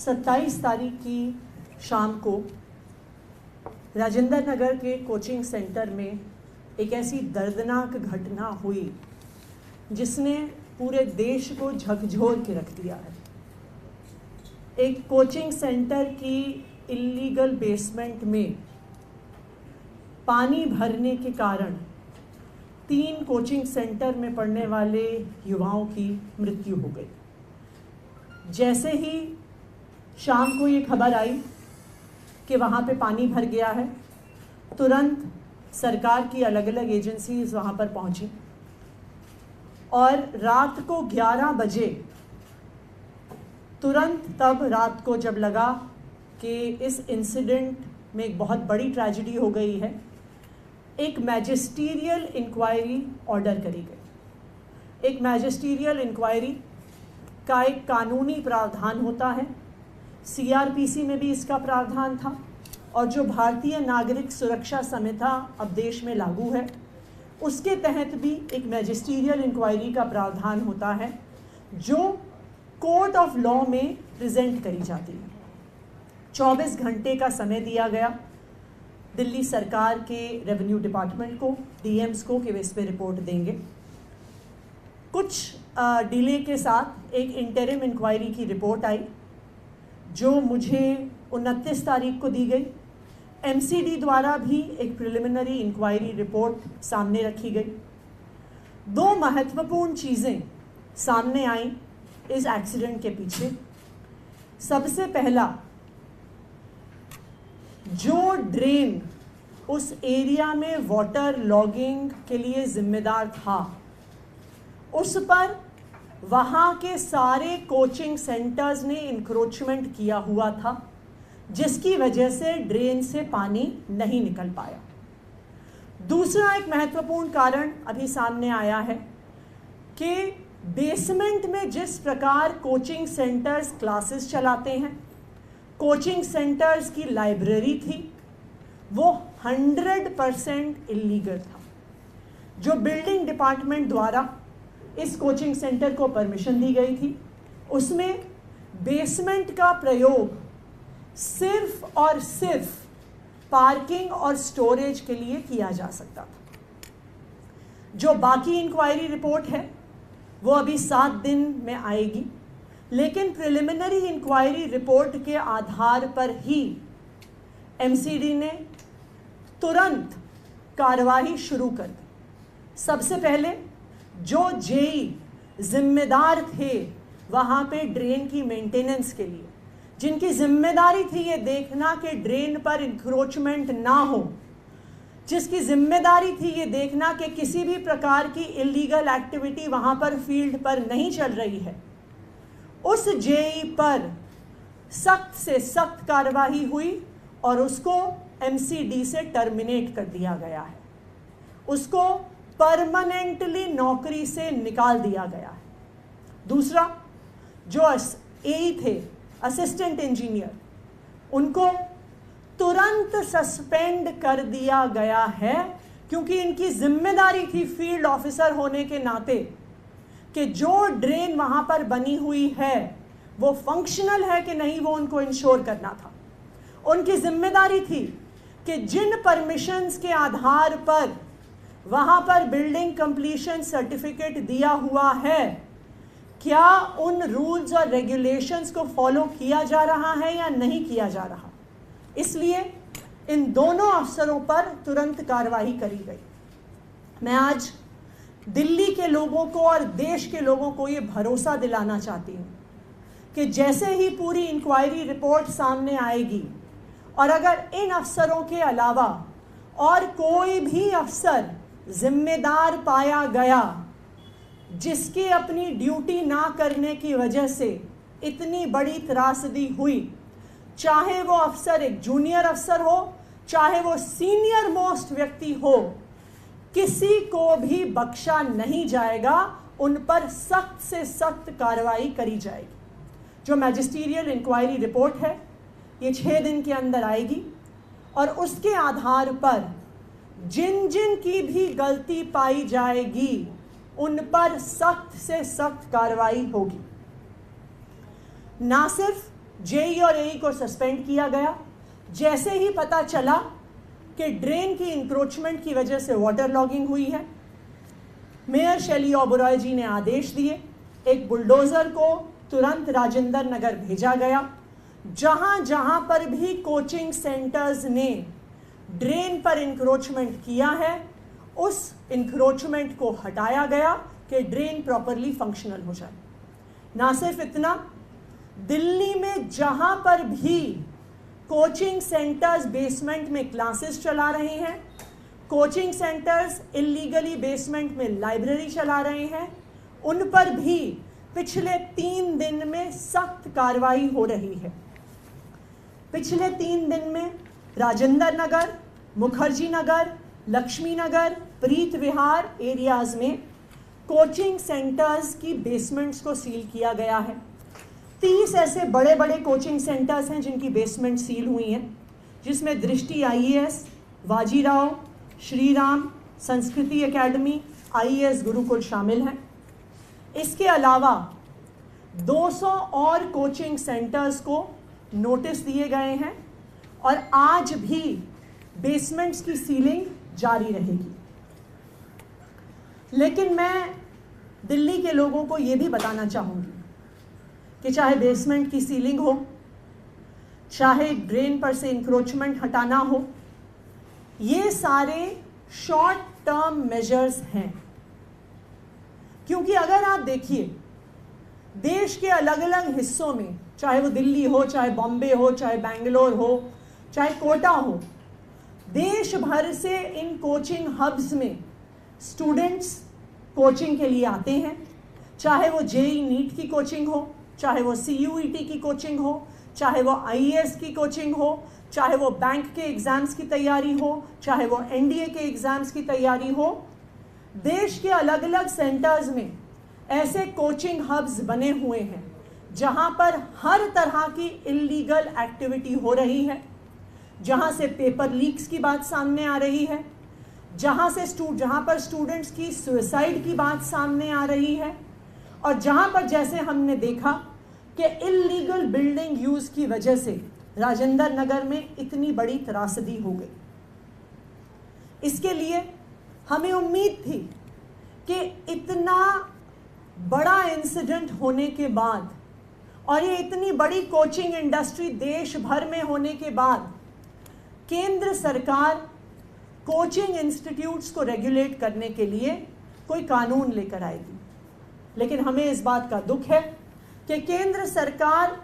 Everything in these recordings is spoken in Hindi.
27 तारीख की शाम को राजेंद्र नगर के कोचिंग सेंटर में एक ऐसी दर्दनाक घटना हुई जिसने पूरे देश को झकझोर के रख दिया है। एक कोचिंग सेंटर की इल्लीगल बेसमेंट में पानी भरने के कारण 3 कोचिंग सेंटर में पढ़ने वाले युवाओं की मृत्यु हो गई। जैसे ही शाम को ये खबर आई कि वहाँ पे पानी भर गया है, तुरंत सरकार की अलग अलग एजेंसीज वहाँ पर पहुँची और रात को 11 बजे तुरंत तब रात को जब लगा कि इस इंसिडेंट में एक बहुत बड़ी ट्रेजेडी हो गई है, एक मैजिस्टीरियल इंक्वायरी ऑर्डर करी गई। एक मैजिस्टीरियल इंक्वायरी का एक कानूनी प्रावधान होता है, सीआरपीसी में भी इसका प्रावधान था और जो भारतीय नागरिक सुरक्षा संहिता अब देश में लागू है उसके तहत भी एक मैजिस्टीरियल इंक्वायरी का प्रावधान होता है जो कोर्ट ऑफ लॉ में प्रेजेंट करी जाती है। 24 घंटे का समय दिया गया दिल्ली सरकार के रेवेन्यू डिपार्टमेंट को, डीएम्स को, कि वे इस पर रिपोर्ट देंगे। कुछ डिले के साथ एक इंटरिम इंक्वायरी की रिपोर्ट आई जो मुझे 29 तारीख को दी गई। एमसीडी द्वारा भी एक प्रिलिमिनरी इंक्वायरी रिपोर्ट सामने रखी गई। 2 महत्वपूर्ण चीज़ें सामने आई इस एक्सीडेंट के पीछे। सबसे पहला, जो ड्रेन उस एरिया में वाटर लॉगिंग के लिए जिम्मेदार था, उस पर वहाँ के सारे कोचिंग सेंटर्स ने इंक्रोचमेंट किया हुआ था, जिसकी वजह से ड्रेन से पानी नहीं निकल पाया। दूसरा एक महत्वपूर्ण कारण अभी सामने आया है कि बेसमेंट में जिस प्रकार कोचिंग सेंटर्स क्लासेस चलाते हैं, कोचिंग सेंटर्स की लाइब्रेरी थी, वो 100% इल्लीगल था। जो बिल्डिंग डिपार्टमेंट द्वारा इस कोचिंग सेंटर को परमिशन दी गई थी, उसमें बेसमेंट का प्रयोग सिर्फ और सिर्फ पार्किंग और स्टोरेज के लिए किया जा सकता था। जो बाकी इंक्वायरी रिपोर्ट है वो अभी 7 दिन में आएगी, लेकिन प्रिलिमिनरी इंक्वायरी रिपोर्ट के आधार पर ही एमसीडी ने तुरंत कार्रवाई शुरू कर दी। सबसे पहले जो जेई जिम्मेदार थे वहाँ पे ड्रेन की मेंटेनेंस के लिए, जिनकी जिम्मेदारी थी ये देखना कि ड्रेन पर इंक्रोचमेंट ना हो, जिसकी जिम्मेदारी थी ये देखना कि किसी भी प्रकार की इलीगल एक्टिविटी वहाँ पर फील्ड पर नहीं चल रही है, उस जेई पर सख्त से सख्त कार्रवाई हुई और उसको एमसीडी से टर्मिनेट कर दिया गया है। उसको परमानेंटली नौकरी से निकाल दिया गया है। दूसरा, जो एई थे, असिस्टेंट इंजीनियर, उनको तुरंत सस्पेंड कर दिया गया है, क्योंकि इनकी जिम्मेदारी थी फील्ड ऑफिसर होने के नाते कि जो ड्रेन वहाँ पर बनी हुई है वो फंक्शनल है कि नहीं, वो उनको इंश्योर करना था। उनकी जिम्मेदारी थी कि जिन परमिशंस के आधार पर वहाँ पर बिल्डिंग कंप्लीशन सर्टिफिकेट दिया हुआ है, क्या उन रूल्स और रेगुलेशंस को फॉलो किया जा रहा है या नहीं किया जा रहा। इसलिए इन दोनों अफसरों पर तुरंत कार्रवाई करी गई। मैं आज दिल्ली के लोगों को और देश के लोगों को ये भरोसा दिलाना चाहती हूँ कि जैसे ही पूरी इंक्वायरी रिपोर्ट सामने आएगी और अगर इन अफसरों के अलावा और कोई भी अफसर जिम्मेदार पाया गया जिसकी अपनी ड्यूटी ना करने की वजह से इतनी बड़ी त्रासदी हुई, चाहे वो अफसर एक जूनियर अफसर हो, चाहे वो सीनियर मोस्ट व्यक्ति हो, किसी को भी बख्शा नहीं जाएगा। उन पर सख्त से सख्त कार्रवाई करी जाएगी। जो मैजिस्टीरियल इंक्वायरी रिपोर्ट है ये 6 दिन के अंदर आएगी और उसके आधार पर जिन जिन की भी गलती पाई जाएगी उन पर सख्त से सख्त कार्रवाई होगी। ना सिर्फ जेई और एई को सस्पेंड किया गया। जैसे ही पता चला कि ड्रेन की इंक्रोचमेंट की वजह से वाटर लॉगिंग हुई है, मेयर शैली ओबरॉय जी ने आदेश दिए, एक बुलडोज़र को तुरंत राजेंद्र नगर भेजा गया। जहां जहां पर भी कोचिंग सेंटर्स ने ड्रेन पर इंक्रोचमेंट किया है, उस इंक्रोचमेंट को हटाया गया कि ड्रेन प्रॉपरली फंक्शनल हो जाए। ना सिर्फ इतना, दिल्ली में जहां पर भी कोचिंग सेंटर्स बेसमेंट में क्लासेस चला रहे हैं, कोचिंग सेंटर्स इलीगली बेसमेंट में लाइब्रेरी चला रहे हैं, उन पर भी पिछले 3 दिन में सख्त कार्रवाई हो रही है। पिछले 3 दिन में राजेंद्र नगर, मुखर्जी नगर, लक्ष्मी नगर, प्रीत विहार एरियाज में कोचिंग सेंटर्स की बेसमेंट्स को सील किया गया है। 30 ऐसे बड़े बड़े कोचिंग सेंटर्स हैं जिनकी बेसमेंट सील हुई हैं, जिसमें दृष्टि आईएएस, वाजीराव, श्रीराम, संस्कृति एकेडमी, आईएएस गुरुकुल शामिल हैं। इसके अलावा 200 और कोचिंग सेंटर्स को नोटिस दिए गए हैं और आज भी बेसमेंट्स की सीलिंग जारी रहेगी। लेकिन मैं दिल्ली के लोगों को ये भी बताना चाहूँगी कि चाहे बेसमेंट की सीलिंग हो, चाहे ड्रेन पर से इंक्रोचमेंट हटाना हो, ये सारे शॉर्ट टर्म मेजर्स हैं। क्योंकि अगर आप देखिए, देश के अलग अलग हिस्सों में, चाहे वो दिल्ली हो, चाहे बॉम्बे हो, चाहे बेंगलोर हो, चाहे कोटा हो, देश भर से इन कोचिंग हब्स में स्टूडेंट्स कोचिंग के लिए आते हैं। चाहे वो जेई नीट की कोचिंग हो, चाहे वो सीयूईटी की कोचिंग हो, चाहे वो आईएएस की कोचिंग हो, चाहे वो बैंक के एग्ज़ाम्स की तैयारी हो, चाहे वो एनडीए के एग्ज़ाम्स की तैयारी हो। देश के अलग अलग सेंटर्स में ऐसे कोचिंग हब्स बने हुए हैं जहां पर हर तरह की इल्लीगल एक्टिविटी हो रही है, जहां से पेपर लीक्स की बात सामने आ रही है, जहां पर स्टूडेंट्स की सुसाइड की बात सामने आ रही है, और जहां पर जैसे हमने देखा कि इल्लीगल बिल्डिंग यूज़ की वजह से राजेंद्र नगर में इतनी बड़ी त्रासदी हो गई। इसके लिए हमें उम्मीद थी कि इतना बड़ा इंसिडेंट होने के बाद और ये इतनी बड़ी कोचिंग इंडस्ट्री देश भर में होने के बाद केंद्र सरकार कोचिंग इंस्टीट्यूट्स को रेगुलेट करने के लिए कोई कानून लेकर आएगी। लेकिन हमें इस बात का दुख है कि केंद्र सरकार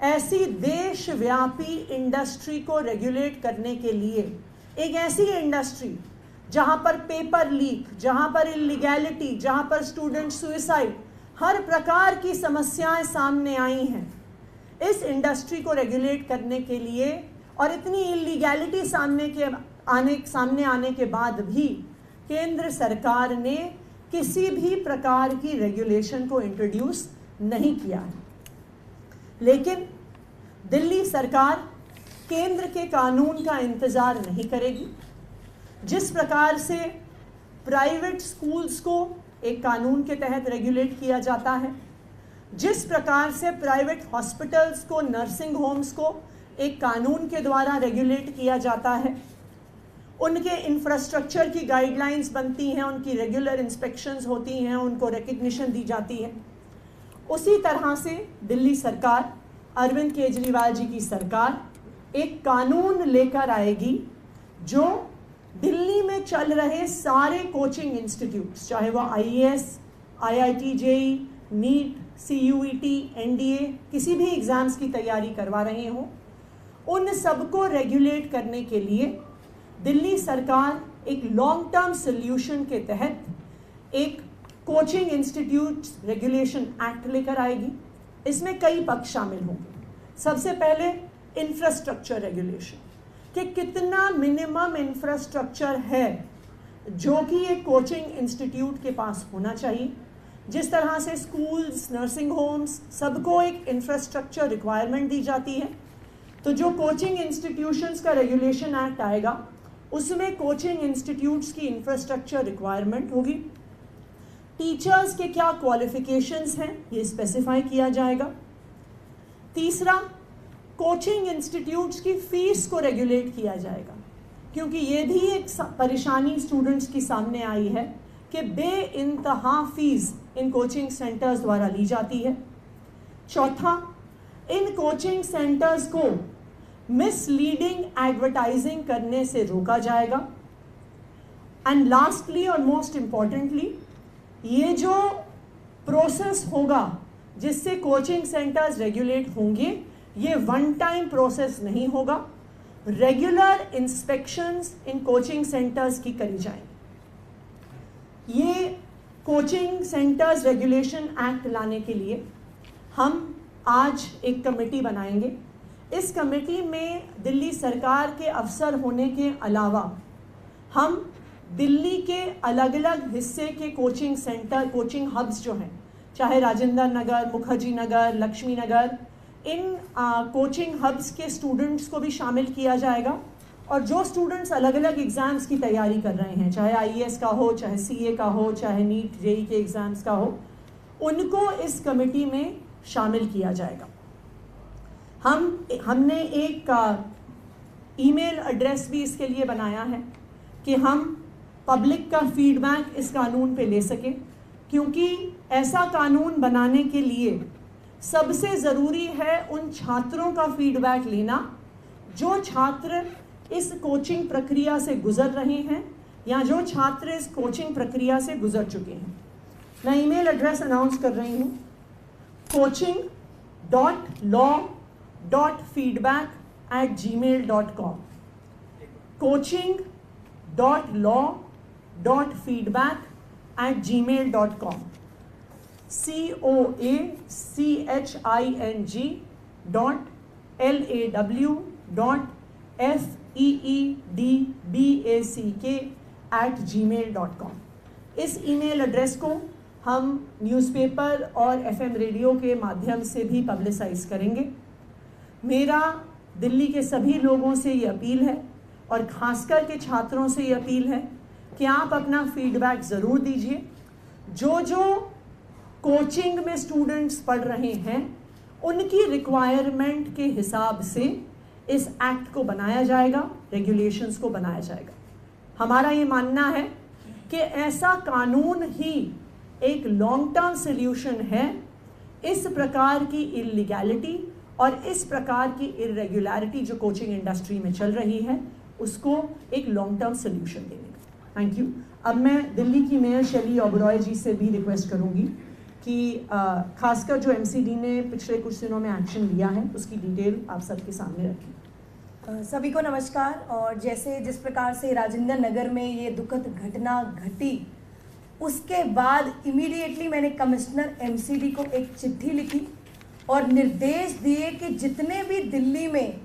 ऐसी देशव्यापी इंडस्ट्री को रेगुलेट करने के लिए, एक ऐसी इंडस्ट्री जहां पर पेपर लीक, जहां पर इलीगैलिटी, जहां पर स्टूडेंट सुसाइड, हर प्रकार की समस्याएं सामने आई हैं, इस इंडस्ट्री को रेगुलेट करने के लिए और इतनी इलीगैलिटी सामने आने के बाद भी केंद्र सरकार ने किसी भी प्रकार की रेगुलेशन को इंट्रोड्यूस नहीं किया है। लेकिन दिल्ली सरकार केंद्र के कानून का इंतज़ार नहीं करेगी। जिस प्रकार से प्राइवेट स्कूल्स को एक कानून के तहत रेगुलेट किया जाता है, जिस प्रकार से प्राइवेट हॉस्पिटल्स को, नर्सिंग होम्स को एक कानून के द्वारा रेगुलेट किया जाता है, उनके इंफ्रास्ट्रक्चर की गाइडलाइंस बनती हैं, उनकी रेगुलर इंस्पेक्शंस होती हैं, उनको रिकग्निशन दी जाती है, उसी तरह से दिल्ली सरकार, अरविंद केजरीवाल जी की सरकार एक कानून लेकर आएगी जो दिल्ली में चल रहे सारे कोचिंग इंस्टीट्यूट्स, चाहे वो IAS, IIT JEE, NEET, CUET, NDA, किसी भी एग्ज़ाम्स की तैयारी करवा रहे हों, उन सबको रेगुलेट करने के लिए दिल्ली सरकार एक लॉन्ग टर्म सोल्यूशन के तहत एक कोचिंग इंस्टीट्यूट्स रेगुलेशन एक्ट लेकर आएगी। इसमें कई पक्ष शामिल होंगे। सबसे पहले इंफ्रास्ट्रक्चर रेगुलेशन, कि कितना मिनिमम इंफ्रास्ट्रक्चर है जो कि एक कोचिंग इंस्टीट्यूट के पास होना चाहिए। जिस तरह से स्कूल्स, नर्सिंग होम्स, सबको एक इंफ्रास्ट्रक्चर रिक्वायरमेंट दी जाती है, तो जो कोचिंग इंस्टीट्यूशंस का रेगुलेशन एक्ट आएगा उसमें कोचिंग इंस्टीट्यूट्स की इंफ्रास्ट्रक्चर रिक्वायरमेंट होगी। टीचर्स के क्या क्वालिफिकेशंस हैं ये स्पेसिफाई किया जाएगा। तीसरा, कोचिंग इंस्टीट्यूट्स की फीस को रेगुलेट किया जाएगा, क्योंकि ये भी एक परेशानी स्टूडेंट्स की सामने आई है कि बेइंतहा फीस इन कोचिंग सेंटर्स द्वारा ली जाती है। चौथा, इन कोचिंग सेंटर्स को मिसलीडिंग एडवर्टाइजिंग करने से रोका जाएगा। एंड लास्टली और मोस्ट इम्पॉर्टेंटली, ये जो प्रोसेस होगा जिससे कोचिंग सेंटर्स रेगुलेट होंगे, ये वन टाइम प्रोसेस नहीं होगा। Regular inspections in coaching centres की करी जाएंगी। ये कोचिंग सेंटर्स रेगुलेशन एक्ट लाने के लिए हम आज एक कमेटी बनाएंगे। इस कमेटी में दिल्ली सरकार के अफसर होने के अलावा हम दिल्ली के अलग अलग हिस्से के कोचिंग सेंटर, कोचिंग हब्स जो हैं, चाहे राजेंद्र नगर, मुखर्जी नगर, लक्ष्मी नगर, इन कोचिंग हब्स के स्टूडेंट्स को भी शामिल किया जाएगा। और जो स्टूडेंट्स अलग अलग एग्ज़ाम्स की तैयारी कर रहे हैं, चाहे IAS का हो, चाहे CA का हो, चाहे नीट JEE के एग्ज़ाम्स का हो, उनको इस कमेटी में शामिल किया जाएगा। हमने एक ईमेल एड्रेस भी इसके लिए बनाया है कि हम पब्लिक का फीडबैक इस कानून पे ले सकें, क्योंकि ऐसा कानून बनाने के लिए सबसे ज़रूरी है उन छात्रों का फीडबैक लेना जो छात्र इस कोचिंग प्रक्रिया से गुज़र रहे हैं या जो छात्र इस कोचिंग प्रक्रिया से गुज़र चुके हैं। मैं ईमेल एड्रेस अनाउंस कर रही हूँ, coaching.law.feedback@gmail.com, coaching.law.feedback@gmail.com, coaching.law.feedback@gmail.com। इस ईमेल एड्रेस को हम न्यूज़पेपर और FM रेडियो के माध्यम से भी पब्लिसाइज करेंगे। मेरा दिल्ली के सभी लोगों से ये अपील है और ख़ासकर के छात्रों से ये अपील है कि आप अपना फीडबैक ज़रूर दीजिए। जो कोचिंग में स्टूडेंट्स पढ़ रहे हैं उनकी रिक्वायरमेंट के हिसाब से इस एक्ट को बनाया जाएगा, रेगुलेशंस को बनाया जाएगा। हमारा ये मानना है कि ऐसा कानून ही एक लॉन्ग टर्म सल्यूशन है इस प्रकार की इलीगैलिटी और इस प्रकार की इरेगुलरिटी जो कोचिंग इंडस्ट्री में चल रही है, उसको एक लॉन्ग टर्म सल्यूशन देने का। Thank you. अब मैं दिल्ली की मेयर शैली ओबरॉय जी से भी रिक्वेस्ट करूंगी कि खासकर जो MCD ने पिछले कुछ दिनों में एक्शन लिया है उसकी डिटेल आप सबके सामने रखें। सभी को नमस्कार। और जिस प्रकार से राजेंद्र नगर में ये दुखद घटना घटी, उसके बाद इमीडिएटली मैंने कमिश्नर MCD को एक चिट्ठी लिखी और निर्देश दिए कि जितने भी दिल्ली में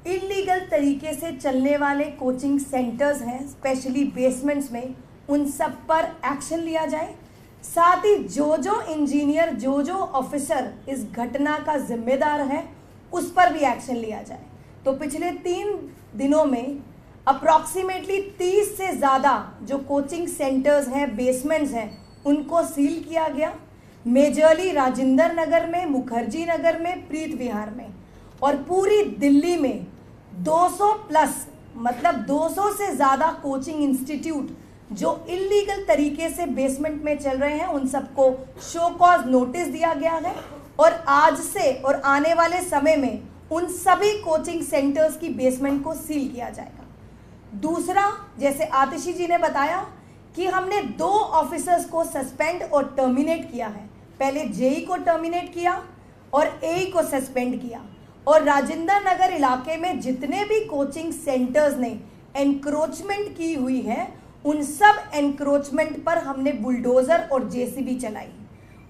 इलीगल तरीके से चलने वाले कोचिंग सेंटर्स हैं, स्पेशली बेसमेंट्स में, उन सब पर एक्शन लिया जाए। साथ ही जो इंजीनियर, जो ऑफिसर इस घटना का जिम्मेदार है, उस पर भी एक्शन लिया जाए। तो पिछले 3 दिनों में अप्रॉक्सीमेटली 30 से ज़्यादा जो कोचिंग सेंटर्स हैं, बेसमेंट्स हैं, उनको सील किया गया। मेजरली राजेंद्र नगर में, मुखर्जी नगर में, प्रीत विहार में, और पूरी दिल्ली में 200 प्लस, मतलब 200 से ज़्यादा कोचिंग इंस्टीट्यूट जो इलीगल तरीके से बेसमेंट में चल रहे हैं, उन सबको शो कॉज नोटिस दिया गया है। और आज से और आने वाले समय में उन सभी कोचिंग सेंटर्स की बेसमेंट को सील किया जाएगा। दूसरा, जैसे आतिशी जी ने बताया कि हमने 2 ऑफिसर्स को सस्पेंड और टर्मिनेट किया है। पहले JEE को टर्मिनेट किया और AE को सस्पेंड किया। और राजेंद्र नगर इलाके में जितने भी कोचिंग सेंटर्स ने एनक्रोचमेंट की हुई है, उन सब एनक्रोचमेंट पर हमने बुलडोज़र और JCB चलाई।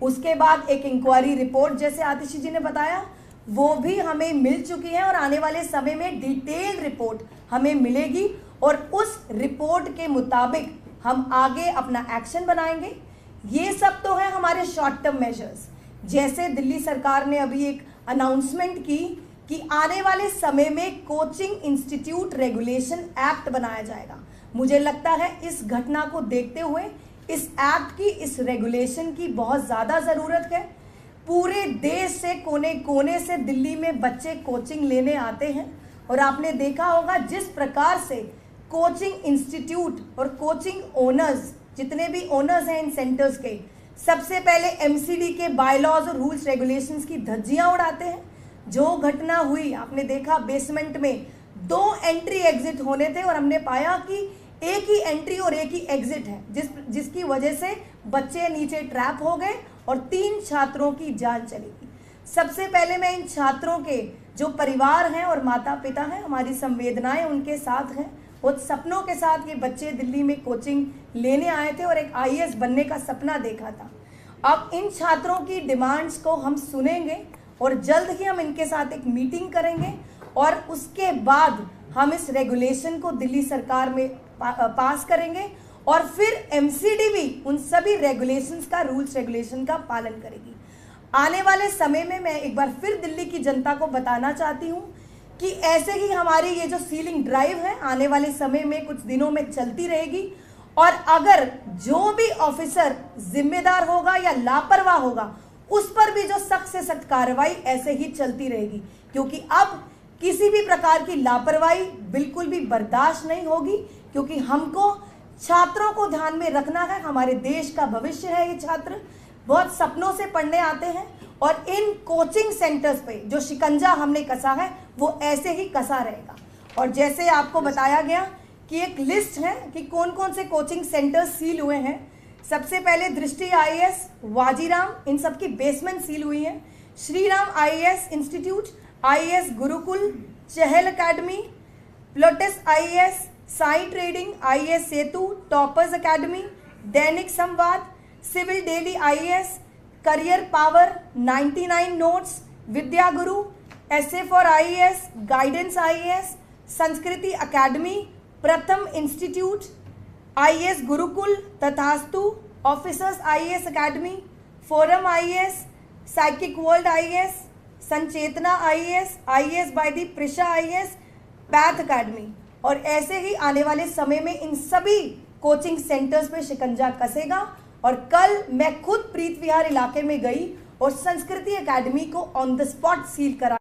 उसके बाद एक इंक्वायरी रिपोर्ट, जैसे आतिशी जी ने बताया, वो भी हमें मिल चुकी है और आने वाले समय में डिटेल रिपोर्ट हमें मिलेगी और उस रिपोर्ट के मुताबिक हम आगे अपना एक्शन बनाएंगे। ये सब तो है हमारे शॉर्ट टर्म मेजर्स। जैसे दिल्ली सरकार ने अभी एक अनाउंसमेंट की कि आने वाले समय में कोचिंग इंस्टीट्यूट रेगुलेशन एक्ट बनाया जाएगा। मुझे लगता है इस घटना को देखते हुए इस एक्ट की, इस रेगुलेशन की बहुत ज़्यादा ज़रूरत है। पूरे देश से कोने कोने से दिल्ली में बच्चे कोचिंग लेने आते हैं। और आपने देखा होगा जिस प्रकार से कोचिंग इंस्टीट्यूट और कोचिंग ओनर्स, जितने भी ओनर्स हैं इन सेंटर्स के, सबसे पहले एमसीडी के बायलॉज और रूल्स रेगुलेशंस की धज्जियां उड़ाते हैं। जो घटना हुई आपने देखा, बेसमेंट में 2 एंट्री एग्जिट होने थे और हमने पाया कि एक ही एंट्री और एक ही एग्जिट है, जिसकी वजह से बच्चे नीचे ट्रैप हो गए और 3 छात्रों की जान चली गई। सबसे पहले मैं इन छात्रों के जो परिवार हैं और माता पिता हैं, हमारी संवेदनाएं उनके साथ हैं। वो सपनों के साथ ये बच्चे दिल्ली में कोचिंग लेने आए थे और एक आईएएस बनने का सपना देखा था। अब इन छात्रों की डिमांड्स को हम सुनेंगे और जल्द ही हम इनके साथ एक मीटिंग करेंगे और उसके बाद हम इस रेगुलेशन को दिल्ली सरकार में पास करेंगे और फिर एमसीडी भी उन सभी रेगुलेशंस का, रूल्स रेगुलेशन का पालन करेगी। आने वाले समय में मैं एक बार फिर दिल्ली की जनता को बताना चाहती हूँ कि ऐसे ही हमारी ये जो सीलिंग ड्राइव है आने वाले समय में कुछ दिनों में चलती रहेगी और अगर जो भी ऑफिसर जिम्मेदार होगा या लापरवाह होगा उस पर भी जो सख्त से सख्त कार्रवाई ऐसे ही चलती रहेगी, क्योंकि अब किसी भी प्रकार की लापरवाही बिल्कुल भी बर्दाश्त नहीं होगी, क्योंकि हमको छात्रों को ध्यान में रखना है। हमारे देश का भविष्य है ये छात्र, बहुत सपनों से पढ़ने आते हैं और इन कोचिंग सेंटर्स पे जो शिकंजा हमने कसा है वो ऐसे ही कसा रहेगा। और जैसे आपको बताया गया कि एक लिस्ट है कि कौन कौन से कोचिंग सेंटर्स सील हुए हैं। सबसे पहले दृष्टि आईएएस, वाजीराम, इन सब की बेसमेंट सील हुई है। Shri Ram IAS Institute, IAS Gurukul, Chahal Academy, Lotus IAS, Sai Trading, IAS Setu, Toppers Academy, Dainik Samvad, Civil Daily IAS, Career Power, 99 Notes, Vidya Guru, SA for IAS, Guidance IAS, Sanskriti Academy, Pratham Institute, IAS Gurukul, Tathastu, Officers IAS Academy, Forum IAS, Psychic World IAS, Sanchetna IAS, IAS by the Prisha IAS, Path Academy. और ऐसे ही आने वाले समय में इन सभी कोचिंग सेंटर्स पे शिकंजा कसेगा। और कल मैं खुद प्रीत विहार इलाके में गई और संस्कृति अकेडमी को ऑन द स्पॉट सील करा।